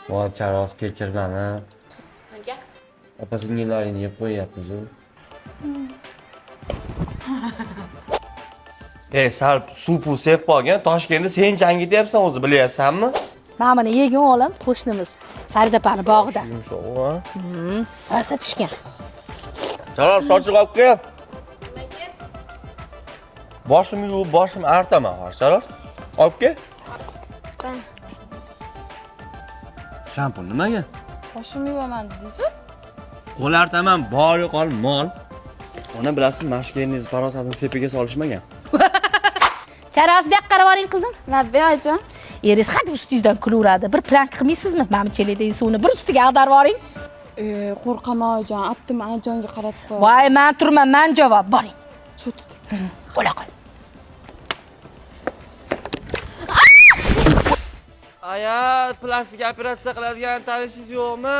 Voy, charos kechir meni. Nega? Opa-singillaringni yeb qo'yapmiz-ku. Sal suv sep olgan. Toshkentda sen jang ketyapsan o'zi, bilyapsanmi? Mana buni yegin o'g'lim, qo'shnimiz Farida opani bog'ida. Yumshoq, ha? Rosa pishgan. Charos, sochiq olib kel. Nimaga? Boshimni yuvib, boshimni artaman, Charos. Olib kel. Shampun nimaga? Boshimni yuvaman dedingiz-ku? Qo'l artaman, bor yo'qol mol. Ona bilasiz, mashkeniz parosatini sepiga solishmagan. Charos, bu yoqqa qarab oling qizim. Labbi oyijon. Eringiz hadeb ustingizdan kulaveradi. Bir prank qilmaysizmi? Mana cheledagi suvni bir ustiga ag'darib oling. Qo'rqaman oyijon. Aptim ajonga qarab qo'y. Voy, men turman, men javob. Boring. Shu turibdi. Bo'la qol. Aya, plastik operatsiya qiladigan tanishingiz yo'qmi?